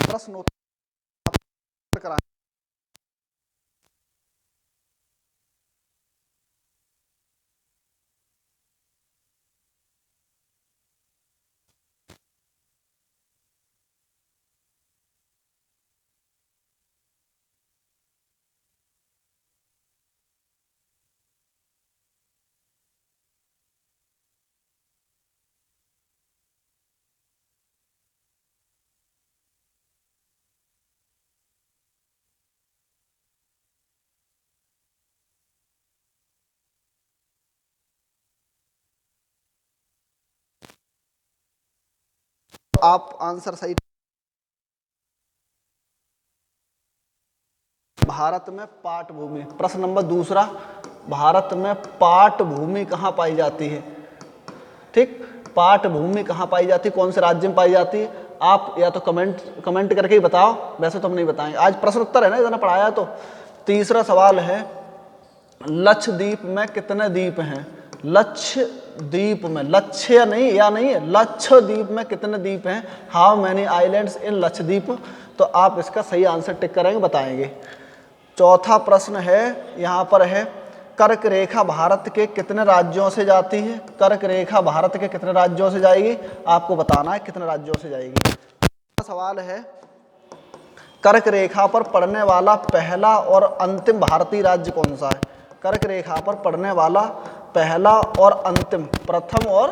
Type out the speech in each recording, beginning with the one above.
प्रश्नोत्तर कराएं। आप आंसर सही। भारत में पाट भूमि, प्रश्न नंबर दूसरा, भारत में पाट भूमि कहाँ पाई जाती है? ठीक, पाट भूमि कहाँ पाई जाती है, कौन से राज्य में पाई जाती है? आप या तो कमेंट करके ही बताओ, वैसे तो हम नहीं बताएंगे, आज प्रश्न उत्तर है ना, इतना पढ़ाया। तो तीसरा सवाल है, लक्षद्वीप में कितने द्वीप हैं? लक्षद्वीप में, लक्ष्य नहीं या नहीं है, लक्षद्वीप में कितने द्वीप हैं? हाउ मैनी आइलैंड्स इन लक्षद्वीप? तो आप इसका सही आंसर टिक करेंगे, बताएंगे। चौथा प्रश्न है, यहाँ पर है, कर्क रेखा भारत के कितने राज्यों से जाती है? कर्क रेखा भारत के कितने राज्यों से जाएगी? आपको बताना है कितने राज्यों से जाएगी। सवाल है, कर्क रेखा पर पड़ने वाला पहला और अंतिम भारतीय राज्य कौन सा है? कर्क रेखा पर पड़ने वाला पहला और अंतिम, प्रथम और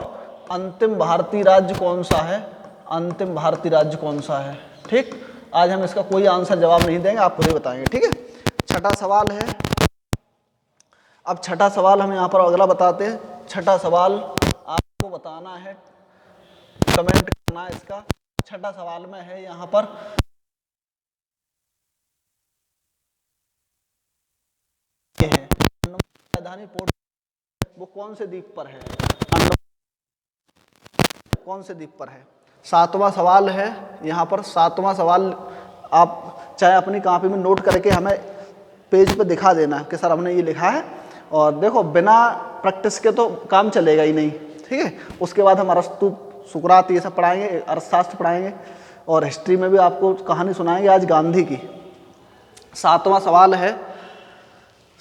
अंतिम भारतीय राज्य कौन सा है? अंतिम भारतीय राज्य कौन सा है? ठीक, आज हम इसका कोई आंसर जवाब नहीं देंगे, आप खुद ही बताएंगे। ठीक है। छठा सवाल है, अब छठा सवाल हम यहाँ पर अगला बताते हैं। छठा सवाल आपको बताना है, कमेंट करना है इसका। छठा सवाल में है यहाँ पर, ये है राजधानी पोर्ट, वो कौन से द्वीप पर है? कौन से द्वीप पर है? सातवां सवाल है यहाँ पर, सातवां सवाल आप चाहे अपनी कॉपी में नोट करके हमें पेज पे दिखा देना कि सर हमने ये लिखा है, और देखो बिना प्रैक्टिस के तो काम चलेगा ही नहीं। ठीक है। उसके बाद हम अरस्तु, सुकरात ये सब पढ़ाएंगे, अर्थशास्त्र पढ़ाएंगे, और हिस्ट्री में भी आपको कहानी सुनाएंगे आज गांधी की। सातवां सवाल है,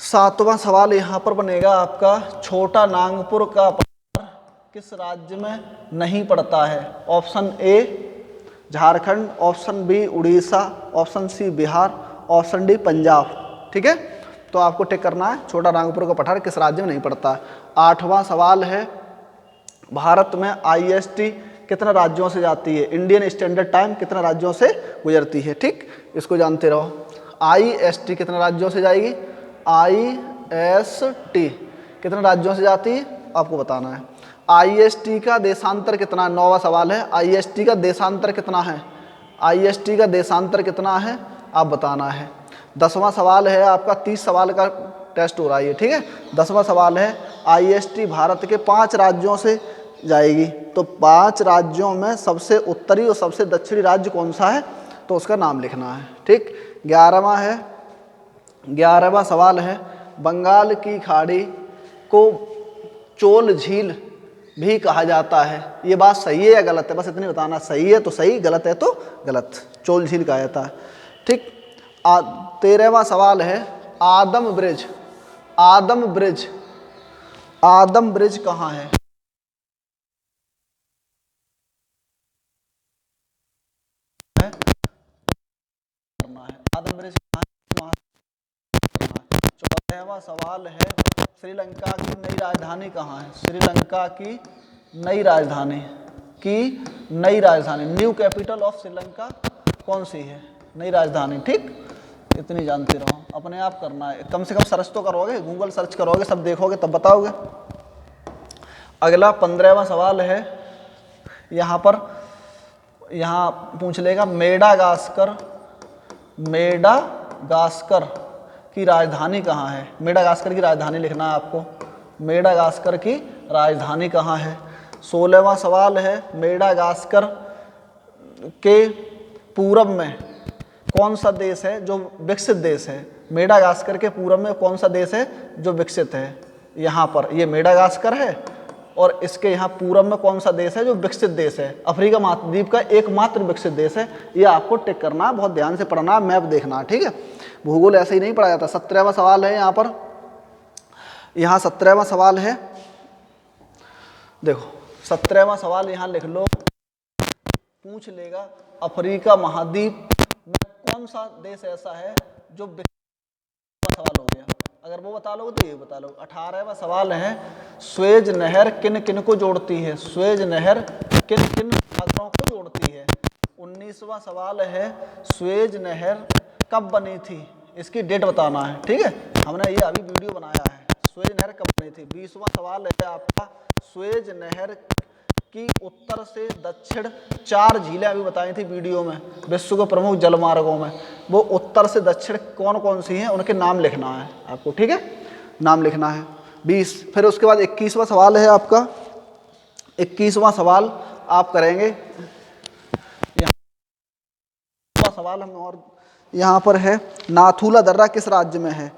सातवां सवाल यहाँ पर बनेगा आपका, छोटा नागपुर का पठार किस राज्य में नहीं पड़ता है? Option A Jharkhand, option B Orissa, option C Bihar, option D Punjab. ठीक है, तो आपको टिक करना है, छोटा नागपुर का पठार किस राज्य में नहीं पड़ता है। आठवां सवाल है, भारत में IST कितने राज्यों से जाती है? इंडियन स्टैंडर्ड टाइम कितने राज्यों से गुजरती है? ठीक, इसको जानते रहो। IST कितने राज्यों से जाएगी? IST कितने राज्यों से जाती है? आपको बताना है। IST का देशांतर कितना है? नौवां सवाल है, IST का देशांतर कितना है? IST का देशांतर कितना है? आप बताना है। 10वां सवाल है आपका, 30 सवाल का टेस्ट हो रहा है, ठीक है। 10वां सवाल है, IST भारत के 5 राज्यों से जाएगी, तो 5 राज्यों में सबसे उत्तरी और सबसे दक्षिणी राज्य कौन सा है? तो उसका नाम लिखना है। ठीक। 11वां सवाल है, बंगाल की खाड़ी को चोल झील भी कहा जाता है, ये बात सही है या गलत है? बस इतनी बताना, सही है तो सही, गलत है तो गलत। चोल झील कहा जाता है। ठीक। 13वां सवाल है, आदम ब्रिज, आदम ब्रिज, आदम ब्रिज कहाँ है? आदम ब्रिज कहाँ है? 14वां सवाल है, श्रीलंका की नई राजधानी कहाँ है? श्रीलंका की नई राजधानी न्यू कैपिटल ऑफ श्रीलंका कौन सी है? नई राजधानी। ठीक, इतनी जानते रहो, अपने आप करना है, कम से कम सर्च तो करोगे, गूगल सर्च करोगे, सब देखोगे तब बताओगे। अगला 15वां सवाल है, यहाँ पर यहाँ पूछ लेगा, मेडागास्कर की राजधानी कहाँ है? मेडागास्कर की राजधानी लिखना है आपको, मेडागास्कर की राजधानी कहाँ है। 16वां सवाल है, मेडागास्कर के पूरब में कौन सा देश है जो विकसित देश है? मेडागास्कर के पूरब में कौन सा देश है जो विकसित है? यहाँ पर ये मेडागास्कर है, और इसके यहाँ पूरब में कौन सा देश है जो विकसित देश है, अफ्रीका महाद्वीप का एकमात्र विकसित देश है। ये आपको टिक करना है, बहुत ध्यान से पढ़ना है, मैप देखना है, ठीक है। भूगोल ऐसे ही नहीं पढ़ा जाता। 17वां सवाल है यहाँ पर, यहाँ 17वां सवाल है, देखो 17वां सवाल यहाँ लिख लो, पूछ लेगा अफ्रीका महाद्वीप में कौन सा देश ऐसा है जो सवाल हो गया। अगर वो बता लोगे तो ये बता लो। 18वां सवाल है, स्वेज नहर किन किन को जोड़ती है, स्वेज नहर किन किन सागरों को जोड़ती है। 19वां सवाल है, स्वेज नहर कब बनी थी, इसकी डेट बताना है, ठीक है। हमने ये अभी वीडियो बनाया है, स्वेज नहर कब बनी थी। 20वां सवाल है आपका, स्वेज नहर की उत्तर से दक्षिण 4 झीलें अभी बताई थी वीडियो में, विश्व के प्रमुख जलमार्गों में, वो उत्तर से दक्षिण कौन कौन सी हैं उनके नाम लिखना है आपको, ठीक है, नाम लिखना है। 20, फिर उसके बाद 21वां सवाल है आपका, 21वां सवाल आप करेंगे। सवाल हम और यहाँ पर है, नाथुला दर्रा किस राज्य में है,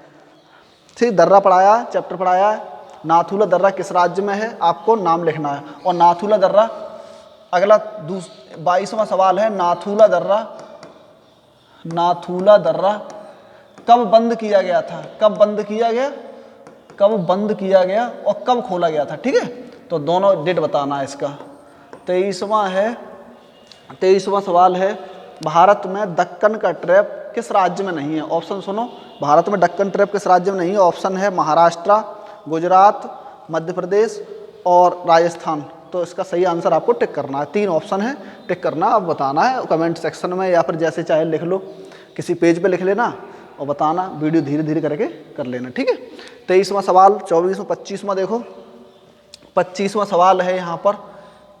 ठीक, दर्रा पढ़ाया, चैप्टर पढ़ाया है। नाथुला दर्रा किस राज्य में है, आपको नाम लिखना है। और नाथुला दर्रा, अगला 22वां सवाल है, नाथुला दर्रा कब बंद किया गया था, कब बंद किया गया, कब बंद किया गया और कब खोला गया था, ठीक है। तो दोनों डेट बताना है इसका। 23वां सवाल है, भारत में दक्कन का ट्रैप किस राज्य में नहीं है। ऑप्शन सुनो, भारत में दक्कन ट्रैप किस राज्य में नहीं है। ऑप्शन है महाराष्ट्र, गुजरात, मध्य प्रदेश और राजस्थान। तो इसका सही आंसर आपको टिक करना है। 3 ऑप्शन है, टिक करना, अब बताना है कमेंट सेक्शन में या फिर जैसे चाहे लिख लो, किसी पेज पे लिख लेना और बताना, वीडियो धीरे धीरे करके कर लेना, ठीक है। 23वां सवाल, 24वां, 25वां देखो। 25वां सवाल है यहाँ पर,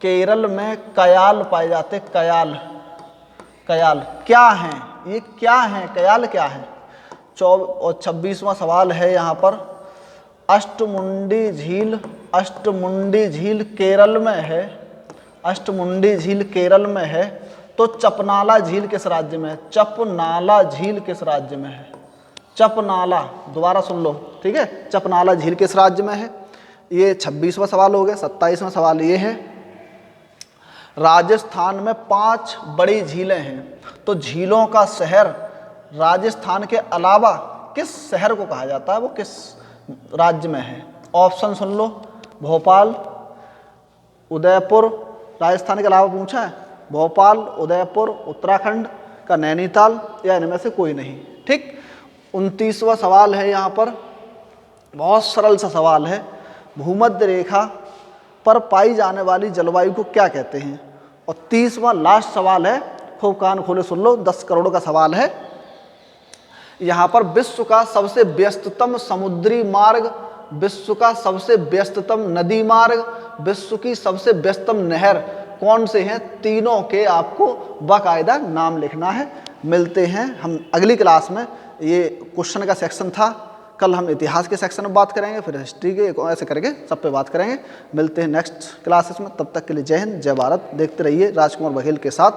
केरल में कयाल पाए जाते, कयाल, कयाल क्या हैं, ये क्या है, कयाल क्या है। 26वां सवाल है यहाँ पर, अष्टमुंडी झील केरल में है, अष्टमुंडी झील केरल में है, तो चपनाला झील किस राज्य में है, चपनाला झील किस राज्य में है, चपनाला, दोबारा सुन लो, ठीक है, चपनाला झील किस राज्य में है। ये 26वां सवाल हो गया। 27वां सवाल ये है, राजस्थान में 5 बड़ी झीलें हैं, तो झीलों का शहर राजस्थान के अलावा किस शहर को कहा जाता है, वो किस राज्य में है। ऑप्शन सुन लो, भोपाल, उदयपुर, राजस्थान के अलावा पूछा है, भोपाल, उदयपुर, उत्तराखंड का नैनीताल, या इनमें से कोई नहीं, ठीक। 29वां सवाल है यहाँ पर, बहुत सरल सा सवाल है, भूमध्य रेखा पर पाई जाने वाली जलवायु को क्या कहते हैं। और 30वां लास्ट सवाल है, खूब कान खोले सुन लो, 10 करोड़ का सवाल है यहाँ पर, विश्व का सबसे व्यस्ततम समुद्री मार्ग, विश्व का सबसे व्यस्ततम नदी मार्ग, विश्व की सबसे व्यस्ततम नहर कौन से हैं, तीनों के आपको बाकायदा नाम लिखना है। मिलते हैं हम अगली क्लास में। ये क्वेश्चन का सेक्शन था, कल हम इतिहास के सेक्शन में बात करेंगे, फिर हिस्ट्री के, ऐसे करके सब पे बात करेंगे। मिलते हैं नेक्स्ट क्लासेस में, तब तक के लिए जय हिंद, जय भारत। देखते रहिए राजकुमार बघेल के साथ।